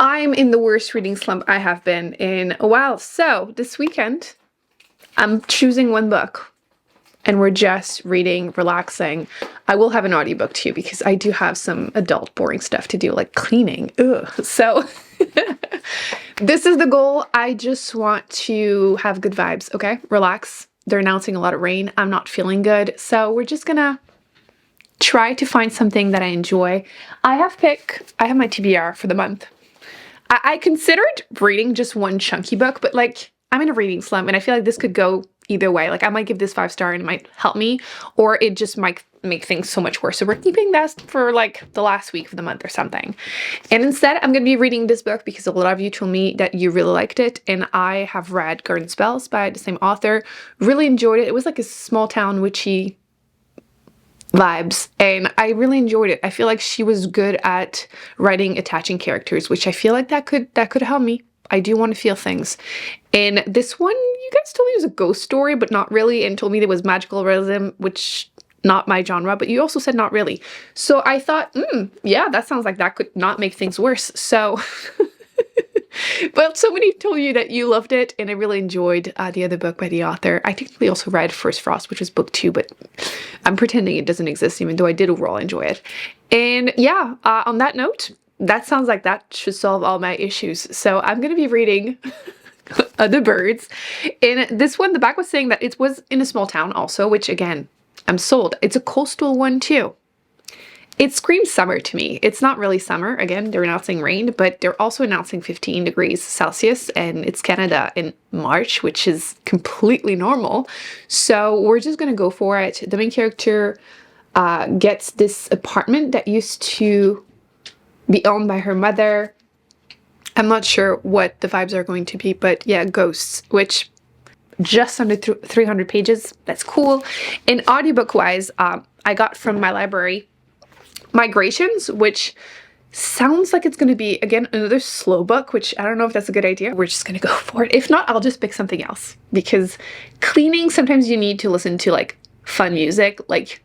I'm in the worst reading slump I have been in a while. So this weekend, I'm choosing one book and we're just reading, relaxing. I will have an audiobook too because I do have some adult boring stuff to do, like cleaning. Ugh. So this is the goal. I just want to have good vibes, okay? Relax. They're announcing a lot of rain. I'm not feeling good. So we're just gonna try to find something that I enjoy. I have my TBR for the month. I considered reading just one chunky book, but like I'm in a reading slump and I feel like this could go either way. Like I might give this 5-star and it might help me, or it just might make things so much worse. So we're keeping that for like the last week of the month or something. And instead I'm going to be reading this book because a lot of you told me that you really liked it. And I have read Garden Spells by the same author. Really enjoyed it. It was like a small town witchy vibes and I really enjoyed it. I feel like she was good at writing attaching characters, which I feel like that could help me. I do want to feel things. And this one, you guys told me it was a ghost story, but not really, and told me there was magical realism, which not my genre, but you also said not really. So I thought, yeah, that sounds like that could not make things worse. So but so many told you that you loved it, and I really enjoyed the other book by the author. I technically also read First Frost, which was book 2, but I'm pretending it doesn't exist, even though I did overall enjoy it. And yeah, on that note, that sounds like that should solve all my issues. So I'm going to be reading The Birds. And this one, the back was saying that it was in a small town also, which again, I'm sold. It's a coastal one too. It screams summer to me. It's not really summer. Again, they're announcing rain, but they're also announcing 15 degrees Celsius, and it's Canada in March, which is completely normal. So we're just going to go for it. The main character gets this apartment that used to be owned by her mother. I'm not sure what the vibes are going to be, but yeah, ghosts, which just under 300 pages. That's cool. And audiobook-wise, I got from my library Migrations, which sounds like it's going to be, again, another slow book, which I don't know if that's a good idea. We're just going to go for it. If not, I'll just pick something else, because cleaning, sometimes you need to listen to like fun music, like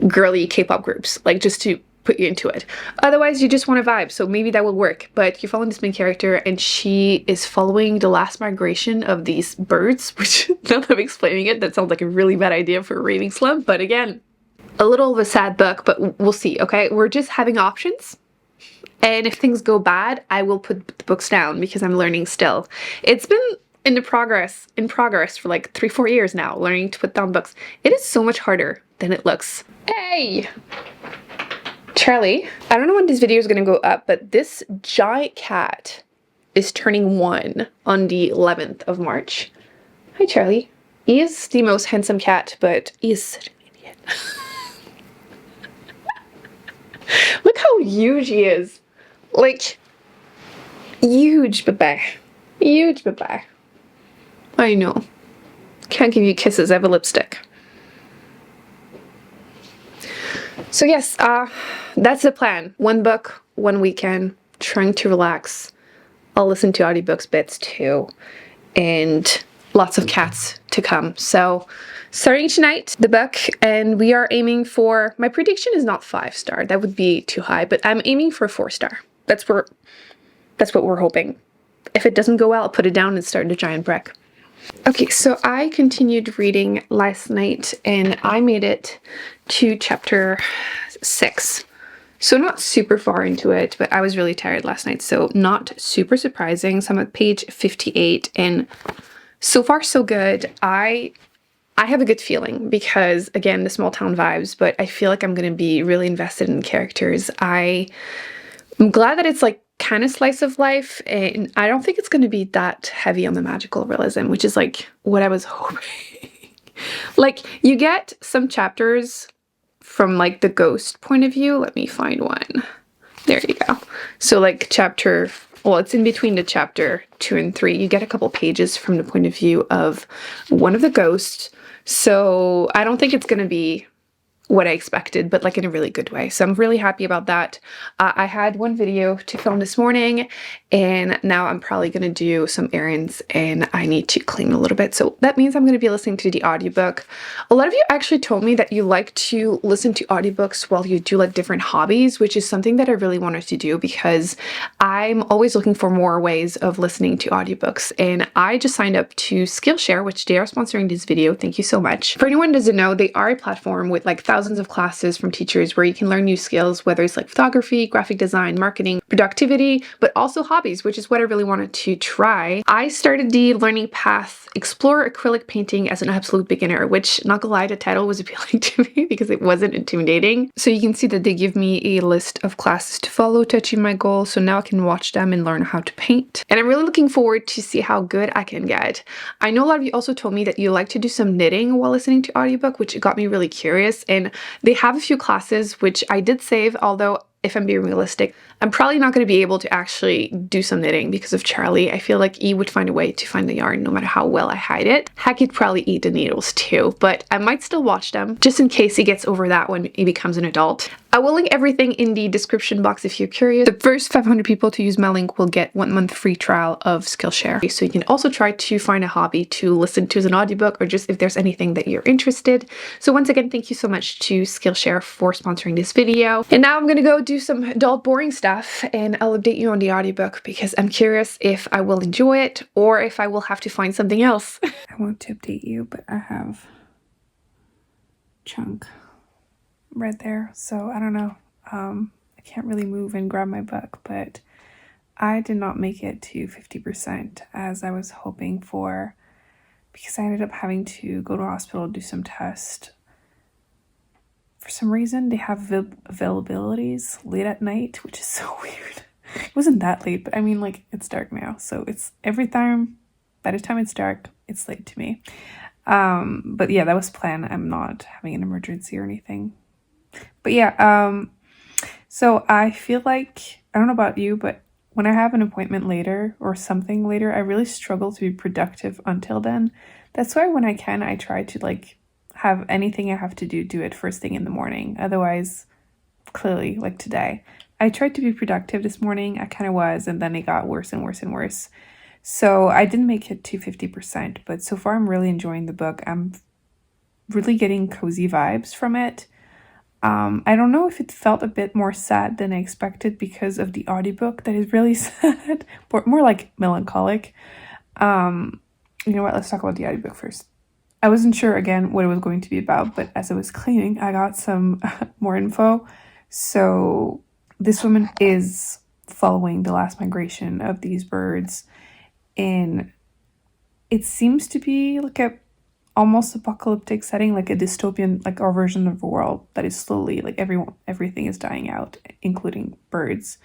girly K-pop groups, like just to put you into it. Otherwise, you just want a vibe, so maybe that will work. But you're following this main character, and she is following the last migration of these birds, which now that I'm explaining it, that sounds like a really bad idea for a reading slump. But again, a little of a sad book, but we'll see, okay? We're just having options. And if things go bad, I will put the books down because I'm learning still. It's been in progress for like 3-4 years now, learning to put down books. It is so much harder than it looks. Hey! Charlie, I don't know when this video is going to go up, but this giant cat is turning 1 on the 11th of March. Hi, Charlie. He is the most handsome cat, but he is such an idiot. Look how huge he is. Like, huge baby. Huge baby. I know. Can't give you kisses, I have a lipstick. So yes, that's the plan. One book, one weekend, trying to relax. I'll listen to audiobooks bits too. And lots of cats to come. So starting tonight, the book, and we are aiming for, my prediction is not 5-star, that would be too high, but I'm aiming for 4-star. That's what we're hoping. If it doesn't go well, I'll put it down and start a giant brick. Okay, so I continued reading last night and I made it to chapter 6. So not super far into it, but I was really tired last night, so not super surprising. So I'm at page 58 and so far so good. I have a good feeling because, again, the small town vibes, but I feel like I'm going to be really invested in the characters. I'm glad that it's like kind of slice of life, and I don't think it's going to be that heavy on the magical realism, which is like what I was hoping. Like, you get some chapters from like the ghost point of view. Let me find one. There you go. So like chapter, well, it's in between the chapter 2 and 3. You get a couple pages from the point of view of one of the ghosts. So I don't think it's going to be what I expected, but like in a really good way. So I'm really happy about that. I had one video to film this morning, and now I'm probably going to do some errands and I need to clean a little bit. So that means I'm going to be listening to the audiobook. A lot of you actually told me that you like to listen to audiobooks while you do like different hobbies, which is something that I really wanted to do because I'm always looking for more ways of listening to audiobooks. And I just signed up to Skillshare, which they are sponsoring this video. Thank you so much. For anyone who doesn't know, they are a platform with like thousands of classes from teachers where you can learn new skills, whether it's like photography, graphic design, marketing, productivity, but also hobbies, which is what I really wanted to try. I started the learning path, Explore Acrylic Painting as an Absolute Beginner, which, not gonna lie, the title was appealing to me because it wasn't intimidating. So you can see that they give me a list of classes to follow to achieve my goal. So now I can watch them and learn how to paint. And I'm really looking forward to see how good I can get. I know a lot of you also told me that you like to do some knitting while listening to audiobook, which got me really curious. And they have a few classes, which I did save, although if I'm being realistic, I'm probably not going to be able to actually do some knitting because of Charlie. I feel like he would find a way to find the yarn no matter how well I hide it. Heck, he'd probably eat the needles too, but I might still watch them just in case he gets over that when he becomes an adult. I will link everything in the description box if you're curious. The first 500 people to use my link will get 1 month free trial of Skillshare. So you can also try to find a hobby to listen to as an audiobook, or just if there's anything that you're interested. So once again, thank you so much to Skillshare for sponsoring this video. And now I'm gonna go do some adult boring stuff and I'll update you on the audiobook because I'm curious if I will enjoy it or if I will have to find something else. I want to update you, but I have chunk right there, so I don't know. I can't really move and grab my book, but I did not make it to 50% as I was hoping for because I ended up having to go to a hospital to do some tests. For some reason, they have availabilities late at night, which is so weird. It wasn't that late, but I mean, like, it's dark now, so it's every time, by the time it's dark, it's late to me. But yeah, that was planned. I'm not having an emergency or anything. But yeah, so I feel like, I don't know about you, but when I have an appointment later or something later, I really struggle to be productive until then. That's why when I can, I try to like have anything I have to do it first thing in the morning. Otherwise, clearly, like today, I tried to be productive this morning. I kind of was, and then it got worse and worse and worse. So I didn't make it to 50%, but so far I'm really enjoying the book. I'm really getting cozy vibes from it. I don't know if it felt a bit more sad than I expected because of the audiobook that is really sad, but more like melancholic. You know what, let's talk about the audiobook first. I wasn't sure again what it was going to be about, but as I was cleaning, I got some more info. So this woman is following the last migration of these birds, and it seems to be like a almost apocalyptic setting, like a dystopian, like our version of a world that is slowly like everything is dying out, including birds.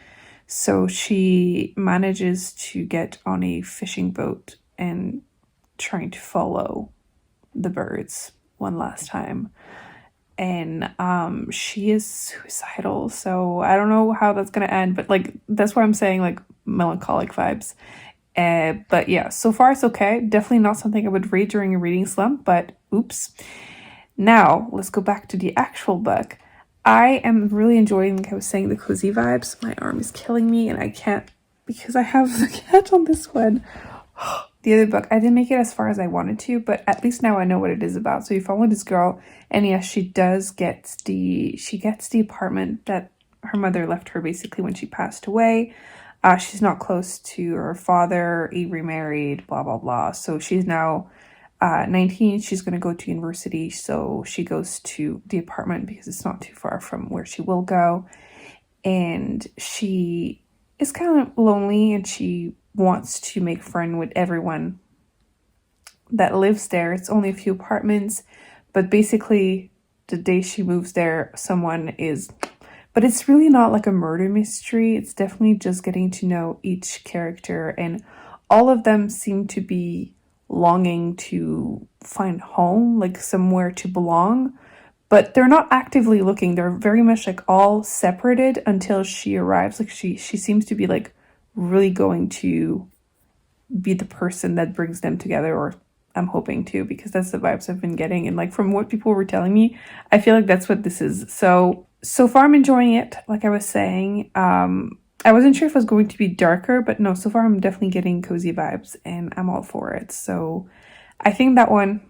So she manages to get on a fishing boat and trying to follow the birds one last time. And she is suicidal, so I don't know how that's gonna end, but like that's why I'm saying like melancholic vibes. But yeah, so far it's okay. Definitely not something I would read during a reading slump, but oops. Now, let's go back to the actual book. I am really enjoying, like I was saying, the cozy vibes. My arm is killing me and I can't because I have the cat on this one. The other book, I didn't make it as far as I wanted to, but at least now I know what it is about. So you follow this girl, and yes, she gets the apartment that her mother left her basically when she passed away. She's not close to her father, he remarried, blah, blah, blah. So she's now 19. She's going to go to university. So she goes to the apartment because it's not too far from where she will go. And she is kind of lonely and she wants to make friend with everyone that lives there. It's only a few apartments, but basically the day she moves there, someone is... But it's really not like a murder mystery. It's definitely just getting to know each character. And all of them seem to be longing to find home, like somewhere to belong. But they're not actively looking. They're very much like all separated until she arrives. Like she seems to be like really going to be the person that brings them together. Or I'm hoping to, because that's the vibes I've been getting. And like from what people were telling me, I feel like that's what this is. So far I'm enjoying it. Like I was saying, I wasn't sure if it was going to be darker, but no, so far I'm definitely getting cozy vibes and I'm all for it. So I think that one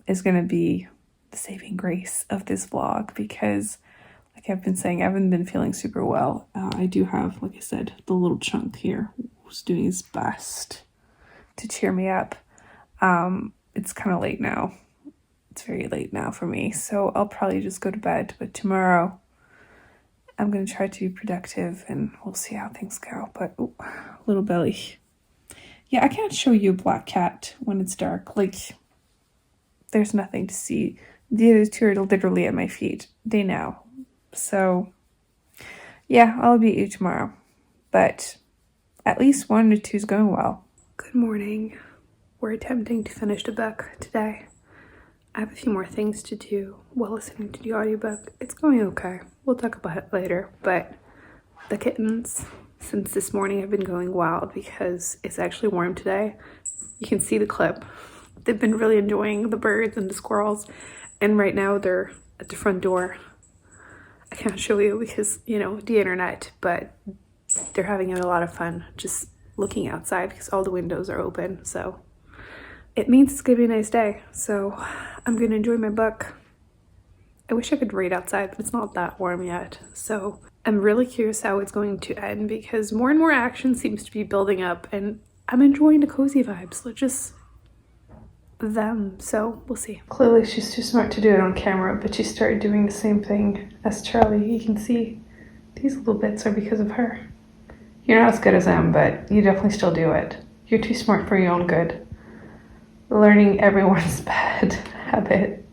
is going to be the saving grace of this vlog, because like I've been saying, I haven't been feeling super well. I do have, like I said, the little chunk here who's doing his best to cheer me up. It's kind of late now. It's very late now for me, so I'll probably just go to bed. But tomorrow I'm going to try to be productive and we'll see how things go. But ooh, little belly. Yeah, I can't show you a black cat when it's dark. Like, there's nothing to see. The other two are literally at my feet. They know. So yeah, I'll beat you tomorrow. But at least 1 or 2 is going well. Good morning. We're attempting to finish the book today. I have a few more things to do while listening to the audiobook. It's going okay. We'll talk about it later. But the kittens, since this morning, have been going wild because it's actually warm today. You can see the clip. They've been really enjoying the birds and the squirrels. And right now they're at the front door. I can't show you because, you know, the internet, but they're having a lot of fun just looking outside because all the windows are open. So it means it's gonna be a nice day. So I'm gonna enjoy my book. I wish I could read outside, but it's not that warm yet. So I'm really curious how it's going to end because more and more action seems to be building up and I'm enjoying the cozy vibes. Let's just them. So we'll see. Clearly she's too smart to do it on camera, but she started doing the same thing as Charlie. You can see these little bits are because of her. You're not as good as them, but you definitely still do it. You're too smart for your own good. Learning everyone's bad habit.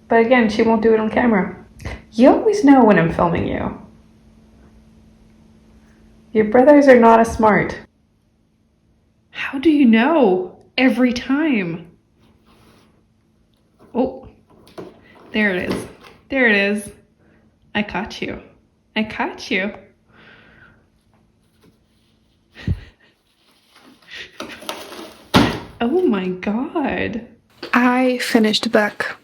But again, she won't do it on camera. You always know when I'm filming you. Your brothers are not as smart. How do you know? Every time. Oh, there it is. There it is. I caught you. I caught you. Oh my God. I finished a book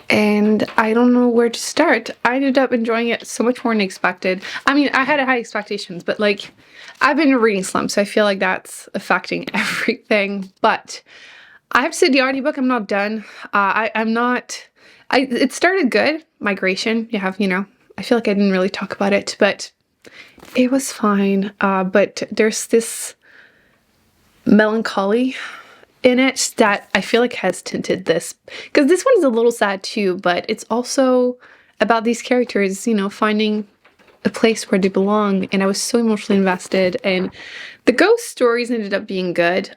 and I don't know where to start. I ended up enjoying it so much more than expected. I mean, I had high expectations, but like I've been in a reading slump, so I feel like that's affecting everything. But I have to say the audiobook, I'm not done. It started good. Migration, you know, I feel like I didn't really talk about it, but it was fine. But there's this melancholy in it that I feel like has tinted this, because this one's a little sad too, but it's also about these characters, you know, finding a place where they belong. And I was so emotionally invested, and the ghost stories ended up being good.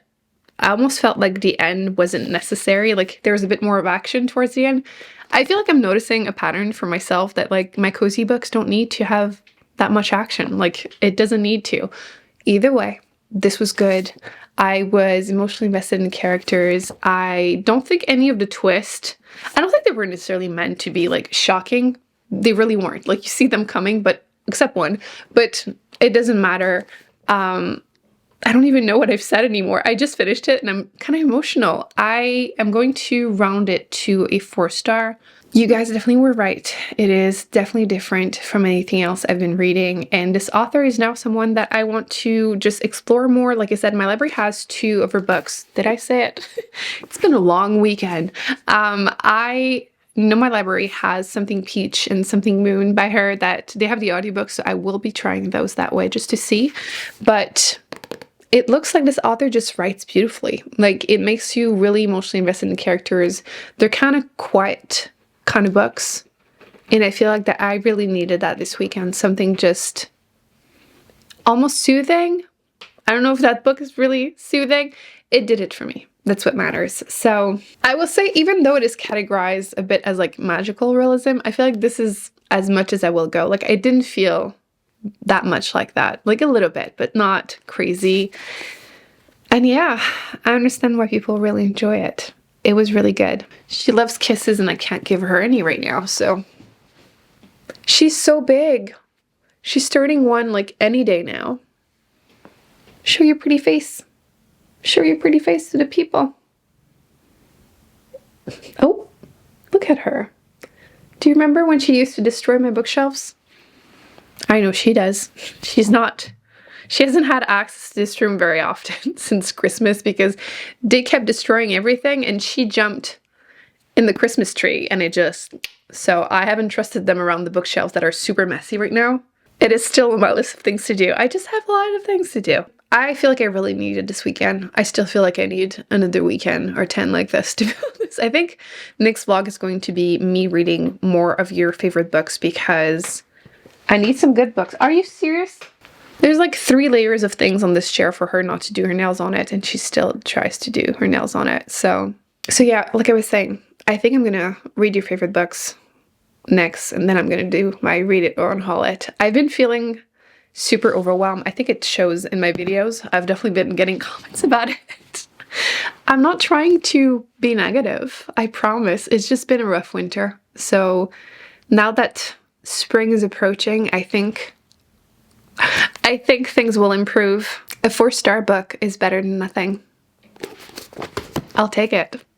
I almost felt like the end wasn't necessary. Like there was a bit more of action towards the end. I feel like I'm noticing a pattern for myself that like my cozy books don't need to have that much action. Like it doesn't need to. Either way, this was good. I was emotionally invested in the characters. I don't think any of the twists, I don't think they were necessarily meant to be like shocking. They really weren't. Like you see them coming, but except one, but it doesn't matter. I don't even know what I've said anymore. I just finished it and I'm kind of emotional. I am going to round it to a 4-star. You guys definitely were right. It is definitely different from anything else I've been reading. And this author is now someone that I want to just explore more. Like I said, my library has 2 of her books. Did I say it? It's been a long weekend. I know my library has Something Peach and Something Moon by her that they have the audiobooks, so I will be trying those that way just to see. But it looks like this author just writes beautifully. Like it makes you really emotionally invested in the characters. They're kind of quiet kind of books. And I feel like that I really needed that this weekend. Something just almost soothing. I don't know if that book is really soothing. It did it for me. That's what matters. So I will say, even though it is categorized a bit as like magical realism, I feel like this is as much as I will go. Like I didn't feel that much like that, like a little bit, but not crazy. And yeah, I understand why people really enjoy it. It was really good. She loves kisses and I can't give her any right now, so. She's so big. She's starting one like any day now. Show your pretty face. Show your pretty face to the people. Oh, look at her. Do you remember when she used to destroy my bookshelves? I know she does. She hasn't had access to this room very often since Christmas because they kept destroying everything and she jumped in the Christmas tree and so I haven't trusted them around the bookshelves that are super messy right now. It is still on my list of things to do. I just have a lot of things to do. I feel like I really needed this weekend. I still feel like I need another weekend or 10 like this, to be honest. I think next vlog is going to be me reading more of your favorite books because I need some good books. Are you serious? There's like 3 layers of things on this chair for her not to do her nails on it, and she still tries to do her nails on it. So yeah, like I was saying, I think I'm gonna read your favorite books next, and then I'm gonna do my read it or unhaul it. I've been feeling super overwhelmed. I think it shows in my videos. I've definitely been getting comments about it. I'm not trying to be negative, I promise. It's just been a rough winter. So now that spring is approaching, I think things will improve. A 4-star book is better than nothing. I'll take it.